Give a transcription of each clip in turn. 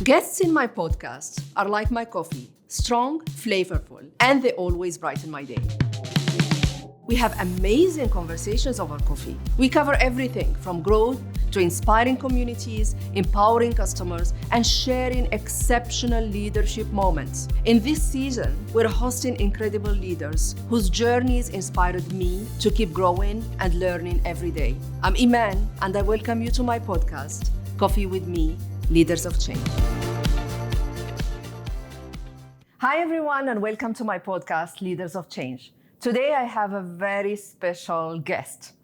Guests in my podcast are like my coffee, strong, flavorful, and they always brighten my day. We have amazing conversations over coffee. We cover everything from growth to inspiring communities, empowering customers, and sharing exceptional leadership moments. In this season, we're hosting incredible leaders whose journeys inspired me to keep growing and learning every day. I'm Imane, and I welcome you to my podcast, Coffee with Me, Leaders of Change. Hi, everyone, and welcome to my podcast, Leaders of Change. Today, I have a very special guest.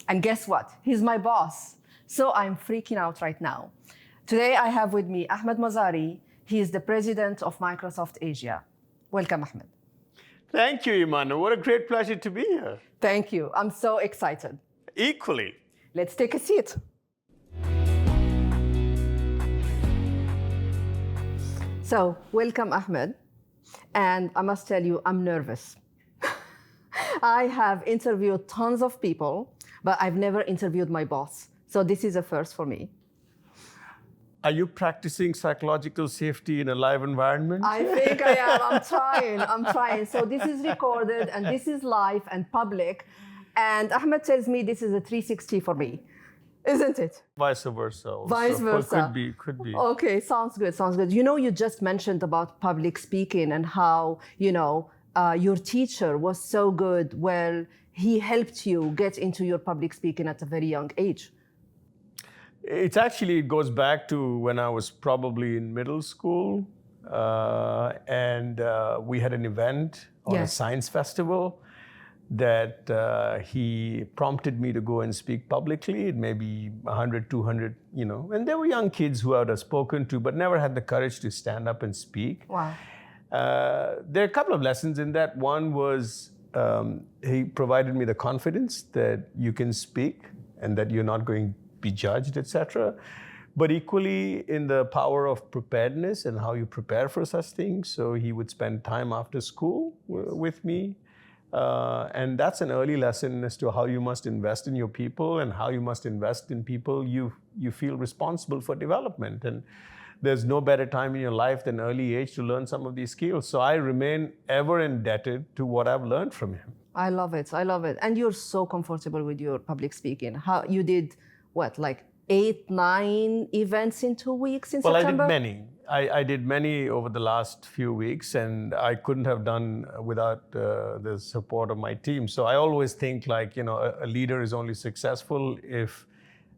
And guess what? He's my boss. So I'm freaking out right now. Today, I have with me Ahmed Mazhari. He is the president of Microsoft Asia. Welcome, Ahmed. Thank you, Imane. What a great pleasure to be here. Thank you. I'm so excited. Equally. Let's take a seat. So, welcome, Ahmed. And I must tell you, I'm nervous. I have interviewed tons of people, but I've never interviewed my boss. So this is a first for me. Are you practicing psychological safety in a live environment? I think I am. I'm trying. So this is recorded and this is live and public. And Ahmed tells me this is a 360 for me. Isn't it? Vice versa. Vice versa. Could be. Okay, sounds good. You know, you just mentioned about public speaking and how, your teacher was so good. Well, he helped you get into your public speaking at a very young age. It goes back to when I was probably in middle school. And we had an event on a science festival that he prompted me to go and speak publicly. It may be 100, 200, and there were young kids who I would have spoken to, but never had the courage to stand up and speak. Wow. There are a couple of lessons in that. One was he provided me the confidence that you can speak and that you're not going to be judged, etc. But equally in the power of preparedness and how you prepare for such things. So he would spend time after school with me. And that's an early lesson as to how you must invest in your people and how you must invest in people you feel responsible for development. And there's no better time in your life than early age to learn some of these skills. So I remain ever indebted to what I've learned from him. I love it. And you're so comfortable with your public speaking. How you did like 8, 9 events in 2 weeks in September? Well, I did many. I did many over the last few weeks, and I couldn't have done without the support of my team. So I always think a leader is only successful if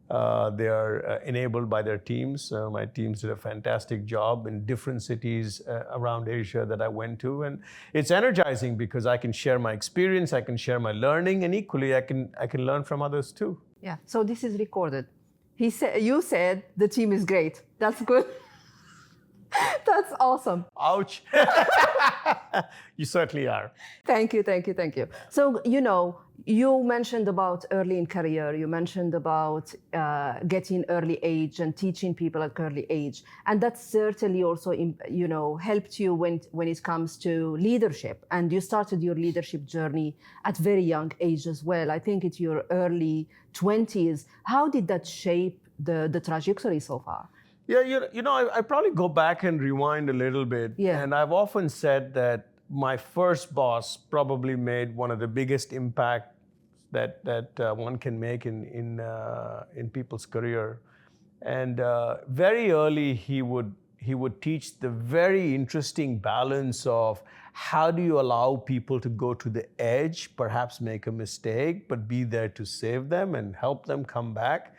they are enabled by their teams. My teams did a fantastic job in different cities around Asia that I went to. And it's energizing because I can share my experience, I can share my learning, and equally I can learn from others too. Yeah, so this is recorded. You said the team is great. That's good. That's awesome. Ouch. You certainly are. Thank you. So, you mentioned about early in career, you mentioned about getting early age and teaching people at early age. And that certainly also, helped you when it comes to leadership. And you started your leadership journey at very young age as well. I think it's your early 20s. How did that shape the trajectory so far? Yeah, I probably go back and rewind a little bit. Yeah. And I've often said that my first boss probably made one of the biggest impact that one can make in people's career. And very early, he would teach the very interesting balance of how do you allow people to go to the edge, perhaps make a mistake, but be there to save them and help them come back.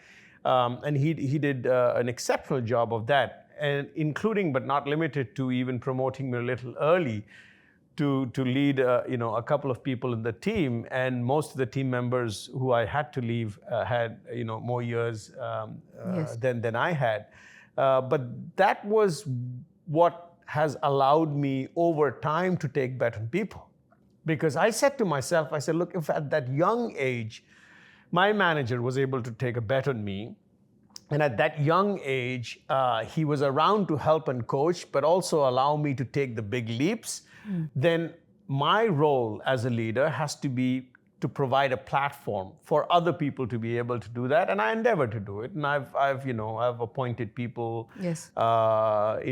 And he did an exceptional job of that, and including but not limited to even promoting me a little early to lead a couple of people in the team. And most of the team members who I had to leave had more years than I had. But that was what has allowed me over time to take baton people. Because I said to myself, look, if at that young age, my manager was able to take a bet on me, and at that young age, he was around to help and coach, but also allow me to take the big leaps, then my role as a leader has to be to provide a platform for other people to be able to do that, and I endeavor to do it. And I've appointed people Yes.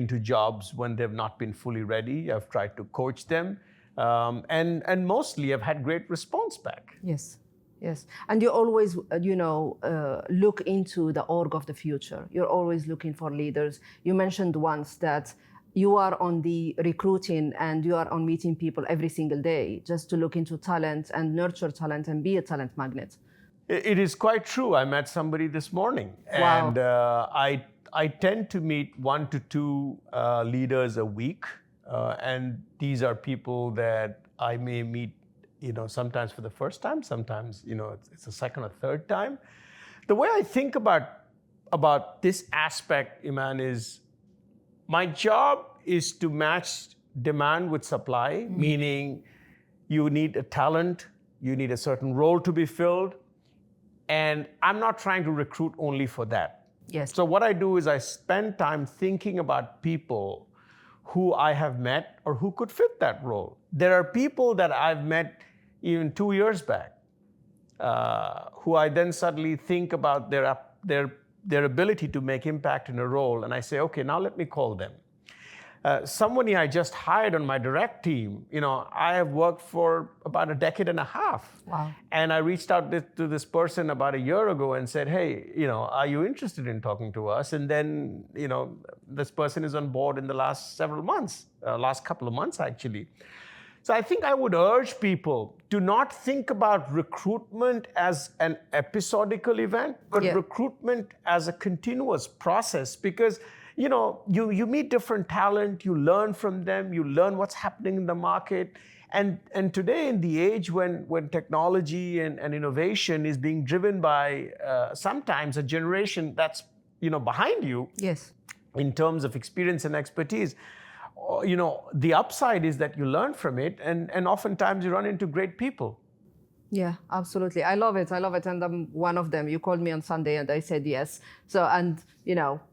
into jobs when they've not been fully ready. I've tried to coach them, and mostly I've had great response back. Yes. Yes. And you always, look into the org of the future. You're always looking for leaders. You mentioned once that you are on the recruiting and you are on meeting people every single day just to look into talent and nurture talent and be a talent magnet. It is quite true. I met somebody this morning. Wow. And I tend to meet 1 to 2 leaders a week. And these are people that I may meet, sometimes for the first time, sometimes, it's the second or third time. The way I think about this aspect, Imane, is my job is to match demand with supply, meaning you need a talent, you need a certain role to be filled, and I'm not trying to recruit only for that. Yes. So what I do is I spend time thinking about people who I have met or who could fit that role. There are people that I've met even 2 years back, who I then suddenly think about their ability to make impact in a role, and I say, okay, now let me call them. Somebody I just hired on my direct team, I have worked for about a decade and a half. Wow. And I reached out to this person about a year ago and said, hey, are you interested in talking to us? And then, this person is on board in the last several months, last couple of months actually. So I think I would urge people to not think about recruitment as an episodical event, but recruitment as a continuous process, because you meet different talent, you learn from them, you learn what's happening in the market. And today, in the age when technology and innovation is being driven by sometimes a generation that's behind you, Yes. in terms of experience and expertise, the upside is that you learn from it, and oftentimes you run into great people. Yeah, absolutely. I love it. And I'm one of them. You called me on Sunday and I said yes. So, and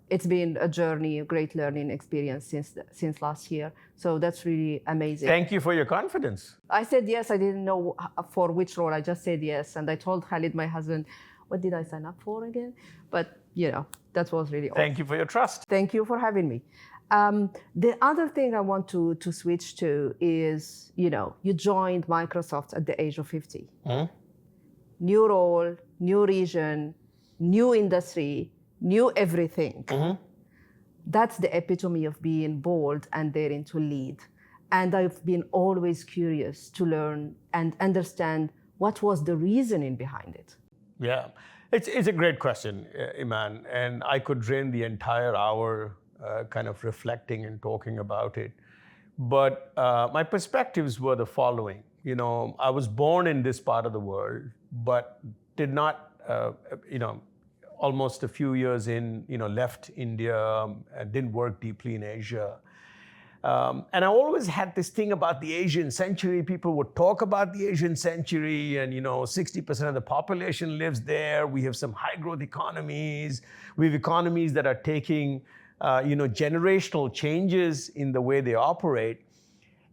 it's been a journey, a great learning experience since last year. So that's really amazing. Thank you for your confidence. I said yes. I didn't know for which role. I just said yes. And I told Khalid, my husband, what did I sign up for again? But, that was really awesome. Thank you for your trust. Thank you for having me. The other thing I want to switch to is, you joined Microsoft at the age of 50. Mm-hmm. New role, new region, new industry, new everything. Mm-hmm. That's the epitome of being bold and daring to lead. And I've been always curious to learn and understand what was the reasoning behind it. Yeah, it's a great question, Imane, and I could drain the entire hour kind of reflecting and talking about it. But my perspectives were the following. I was born in this part of the world, but did not, almost a few years in, left India, didn't work deeply in Asia. And I always had this thing about the Asian century. People would talk about the Asian century and, 60% of the population lives there. We have some high growth economies. We have economies that are taking generational changes in the way they operate.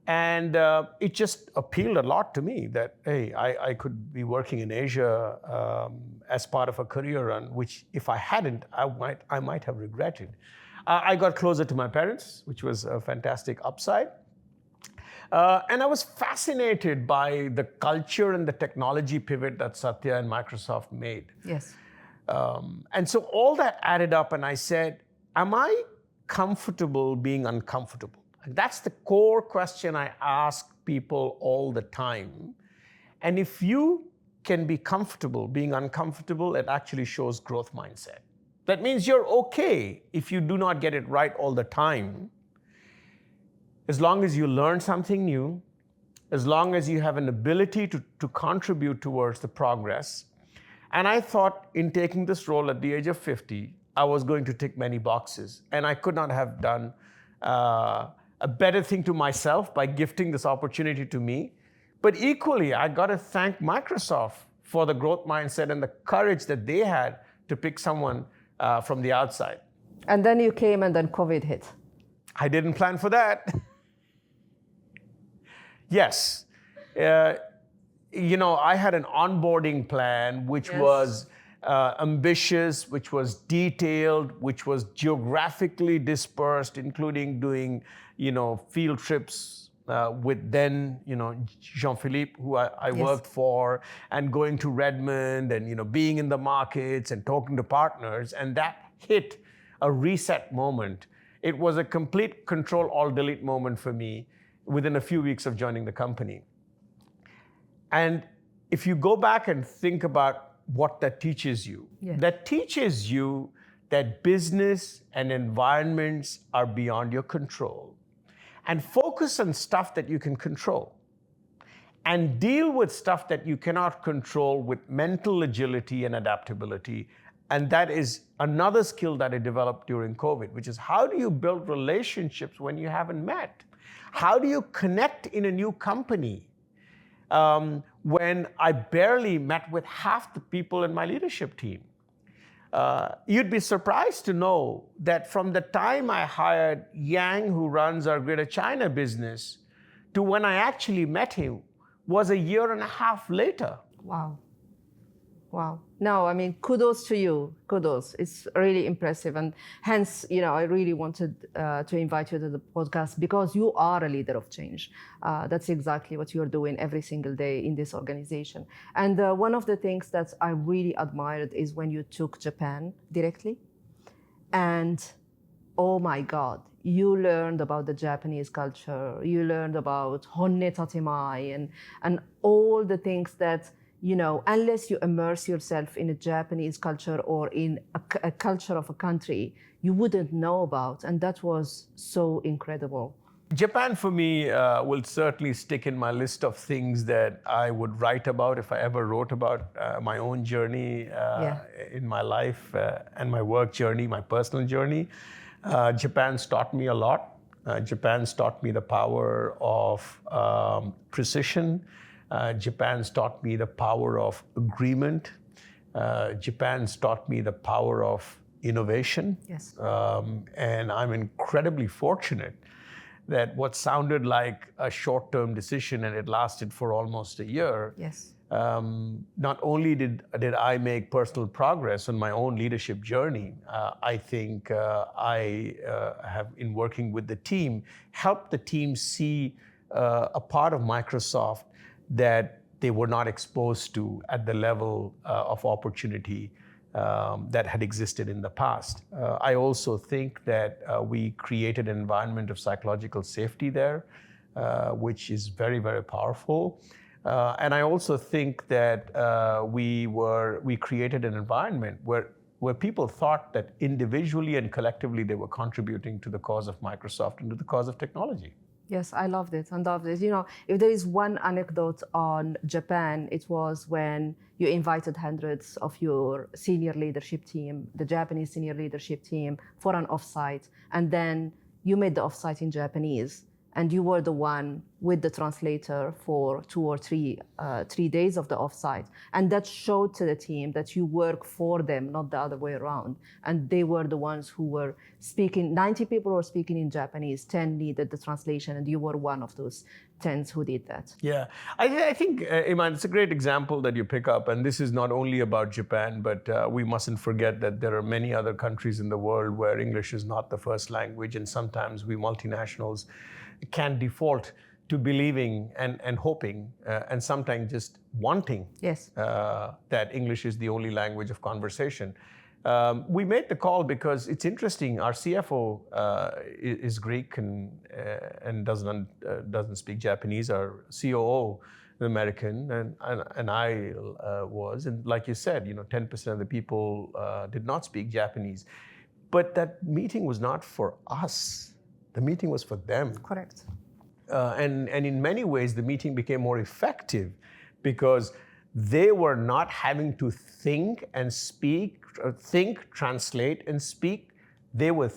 And it just appealed a lot to me that, hey, I could be working in Asia as part of a career run, which if I hadn't, I might have regretted. I got closer to my parents, which was a fantastic upside. And I was fascinated by the culture and the technology pivot that Satya and Microsoft made. Yes. And so all that added up, and I said, am I comfortable being uncomfortable? That's the core question I ask people all the time. And if you can be comfortable being uncomfortable, it actually shows growth mindset. That means you're okay if you do not get it right all the time. As long as you learn something new, as long as you have an ability to contribute towards the progress. And I thought in taking this role at the age of 50, I was going to tick many boxes. And I could not have done a better thing to myself by gifting this opportunity to me. But equally, I got to thank Microsoft for the growth mindset and the courage that they had to pick someone from the outside. And then you came and then COVID hit. I didn't plan for that. Yes. I had an onboarding plan which Yes. was ambitious, which was detailed, which was geographically dispersed, including doing, field trips with then, Jean-Philippe, who I Yes. worked for, and going to Redmond and, being in the markets and talking to partners. And that hit a reset moment. It was a complete Ctrl-Alt-Delete moment for me within a few weeks of joining the company. And if you go back and think about what that teaches you, Yeah. that teaches you that business and environments are beyond your control. And focus on stuff that you can control. And deal with stuff that you cannot control with mental agility and adaptability. And that is another skill that I developed during COVID, which is how do you build relationships when you haven't met? How do you connect in a new company? When I barely met with half the people in my leadership team. You'd be surprised to know that from the time I hired Yang, who runs our Greater China business, to when I actually met him was a year and a half later. Wow. Wow. No, I mean, kudos to you. Kudos. It's really impressive. And hence, I really wanted to invite you to the podcast because you are a leader of change. That's exactly what you're doing every single day in this organization. And one of the things that I really admired is when you took Japan directly. And oh my God, you learned about the Japanese culture. You learned about honne tatemai and all the things that unless you immerse yourself in a Japanese culture or in a culture of a country, you wouldn't know about. And that was so incredible. Japan for me will certainly stick in my list of things that I would write about if I ever wrote about my own journey in my life and my work journey, my personal journey. Japan's taught me a lot. Japan's taught me the power of precision. Japan's taught me the power of agreement. Japan's taught me the power of innovation. Yes. And I'm incredibly fortunate that what sounded like a short-term decision and it lasted for almost a year. Yes. Not only did I make personal progress on my own leadership journey, I think I have, in working with the team, helped the team see a part of Microsoft that they were not exposed to at the level of opportunity that had existed in the past. I also think that we created an environment of psychological safety there, which is very, very powerful. And I also think that we created an environment where people thought that individually and collectively they were contributing to the cause of Microsoft and to the cause of technology. Yes, I loved it. I loved it. If there is one anecdote on Japan, it was when you invited hundreds of your senior leadership team, the Japanese senior leadership team, for an offsite. And then you made the offsite in Japanese. And you were the one with the translator for 2 or 3 days of the offsite. And that showed to the team that you work for them, not the other way around. And they were the ones who were speaking, 90 people were speaking in Japanese, 10 needed the translation, and you were one of those 10s who did that. Yeah, I think, Imane, it's a great example that you pick up. And this is not only about Japan, but we mustn't forget that there are many other countries in the world where English is not the first language. And sometimes we multinationals can default to believing and hoping and sometimes just wanting that English is the only language of conversation. We made the call because it's interesting. Our CFO is Greek and doesn't speak Japanese. Our COO is American, and I was. And like you said, 10% of the people did not speak Japanese. But that meeting was not for us. The meeting was for them. Correct. And in many ways, the meeting became more effective because they were not having to think and speak, translate and speak. They were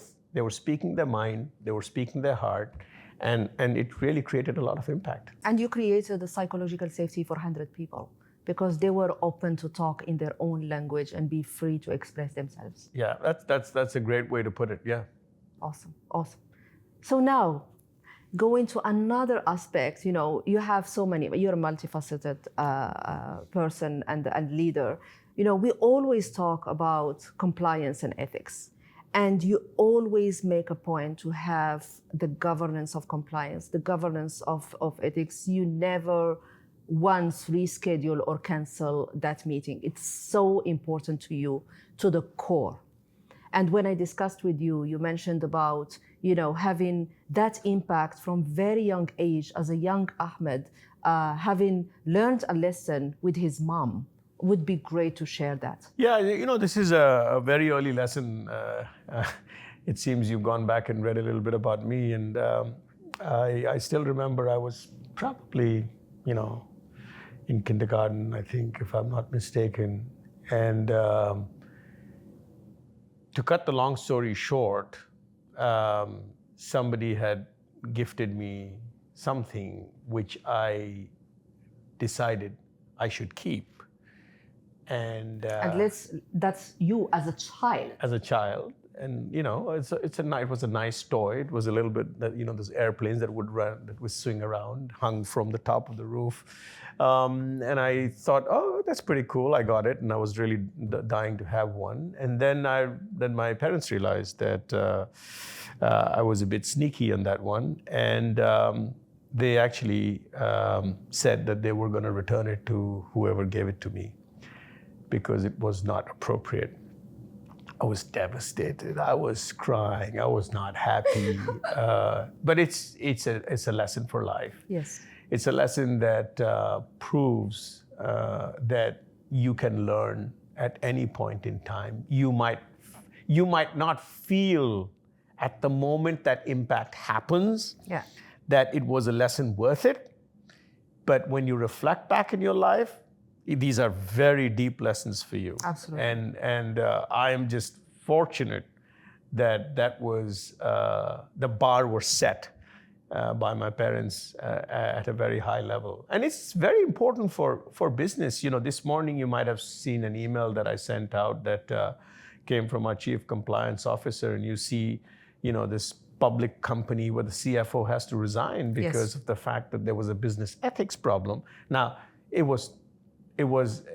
speaking their mind, they were speaking their heart, and it really created a lot of impact. And you created a psychological safety for 100 people because they were open to talk in their own language and be free to express themselves. Yeah, that's a great way to put it, yeah. Awesome, awesome. So now, go into another aspect. You know, you have so many, you're a multifaceted person and leader. You know, we always talk about compliance and ethics. And you always make a point to have the governance of compliance, the governance of ethics. You never once reschedule or cancel that meeting. It's so important to you, to the core. And when I discussed with you, you mentioned about, you know, having that impact from very young age as a young Ahmed, having learned a lesson with his mom. Would be great to share that. Yeah, you know, this is a very early lesson. It seems you've gone back and read a little bit about me, and I still remember I was probably, you know, in kindergarten, I think, if I'm not mistaken. And to cut the long story short, somebody had gifted me something which I decided I should keep. And that's you as a child. As a child, and you know, it was a nice toy. It was a little bit that, you know, those airplanes that would swing around, hung from the top of the roof, and I thought, oh, that's pretty cool. I got it, and I was really dying to have one. And then my parents realized that I was a bit sneaky on that one, and they actually said that they were going to return it to whoever gave it to me, because it was not appropriate. I was devastated. I was crying. I was not happy. But it's a lesson for life. Yes. It's a lesson that proves that you can learn at any point in time. You might not feel at the moment that impact happens, that it was a lesson worth it. But when you reflect back in your life, these are very deep lessons for you. Absolutely. And I am just fortunate that was the bar was set by my parents at a very high level. And it's very important for business. You know, this morning you might have seen an email that I sent out that came from our chief compliance officer, and you see, you know, this public company where the CFO has to resign because of the fact that there was a business ethics problem. Now, it was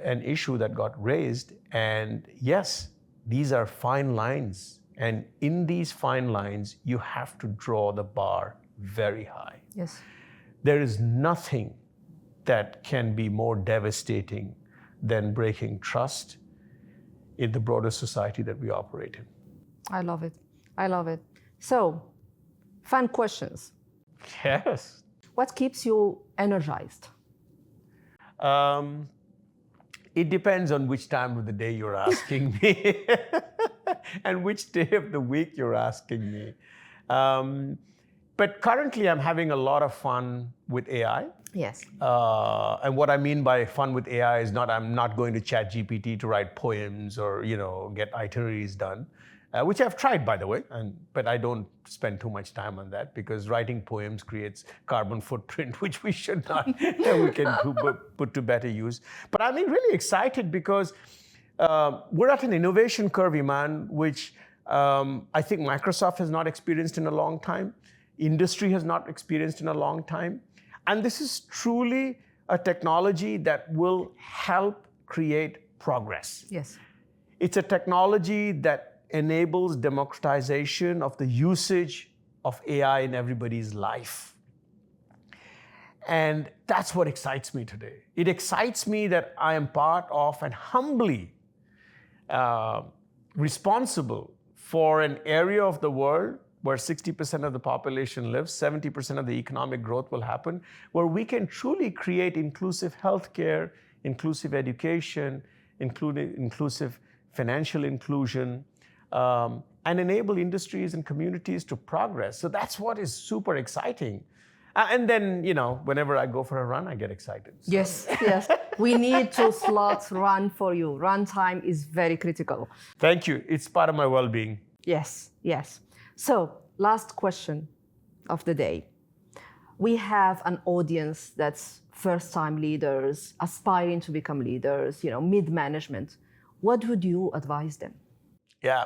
an issue that got raised, and yes, these are fine lines, and in these fine lines, you have to draw the bar very high. Yes. There is nothing that can be more devastating than breaking trust in the broader society that we operate in. I love it. I love it. So, fun questions. Yes. What keeps you energized? It depends on which time of the day you're asking me and which day of the week you're asking me. But currently, I'm having a lot of fun with AI. Yes. And what I mean by fun with AI is I'm not going to ChatGPT to write poems or, you know, get itineraries done. Which I've tried, by the way, but I don't spend too much time on that, because writing poems creates carbon footprint, which we should not, we can put to better use. But I'm really excited because we're at an innovation curve, Imane, which I think Microsoft has not experienced in a long time. Industry has not experienced in a long time. And this is truly a technology that will help create progress. Yes. It's a technology that enables democratization of the usage of AI in everybody's life. And that's what excites me today. It excites me that I am part of and humbly responsible for an area of the world where 60% of the population lives, 70% of the economic growth will happen, where we can truly create inclusive healthcare, inclusive education, inclusive financial inclusion, and enable industries and communities to progress. So that's what is super exciting. And then, you know, whenever I go for a run, I get excited. So. Yes, yes. We need 2 slots run for you. Run time is very critical. Thank you. It's part of my well-being. Yes, yes. So, last question of the day. We have an audience that's first-time leaders, aspiring to become leaders, you know, mid-management. What would you advise them? Yeah.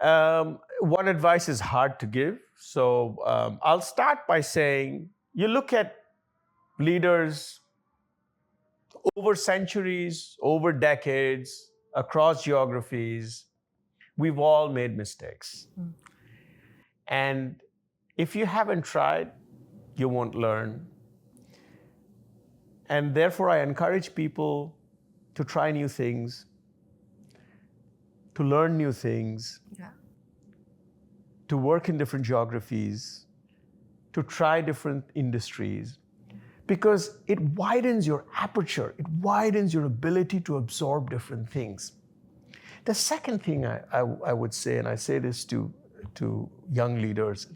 One advice is hard to give. So I'll start by saying, you look at leaders over centuries, over decades, across geographies, we've all made mistakes. And if you haven't tried, you won't learn. And therefore, I encourage people to try new things, to learn new things, to work in different geographies, to try different industries, because it widens your aperture, it widens your ability to absorb different things. The second thing I would say, and I say this to young leaders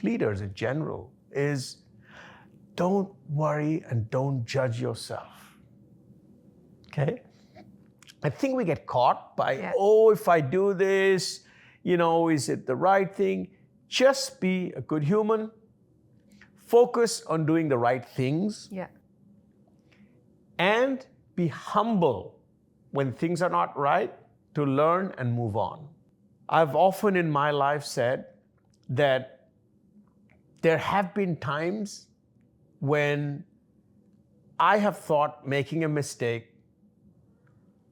in general, is don't worry and don't judge yourself, okay? I think we get caught by, if I do this, is it the right thing? Just be a good human, focus on doing the right things, and be humble when things are not right, to learn and move on. I've often in my life said that there have been times when I have thought making a mistake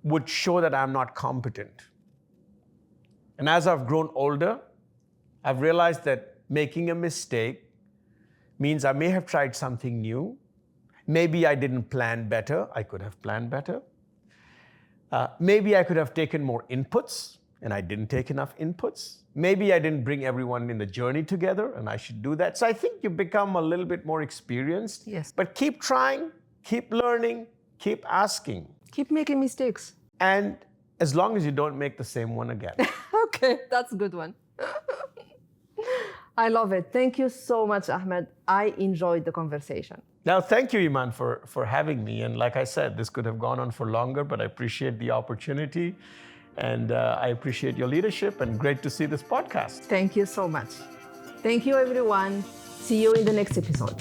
would show that I'm not competent. And as I've grown older, I've realized that making a mistake means I may have tried something new. Maybe I didn't plan better. I could have planned better. Maybe I could have taken more inputs, and I didn't take enough inputs. Maybe I didn't bring everyone in the journey together, and I should do that. So I think you become a little bit more experienced. Yes. But keep trying, keep learning, keep asking. Keep making mistakes. And as long as you don't make the same one again. Okay, that's a good one. I love it. Thank you so much, Ahmed. I enjoyed the conversation. Now, thank you, Imane, for having me. And like I said, this could have gone on for longer, but I appreciate the opportunity. And I appreciate your leadership, and great to see this podcast. Thank you so much. Thank you, everyone. See you in the next episode.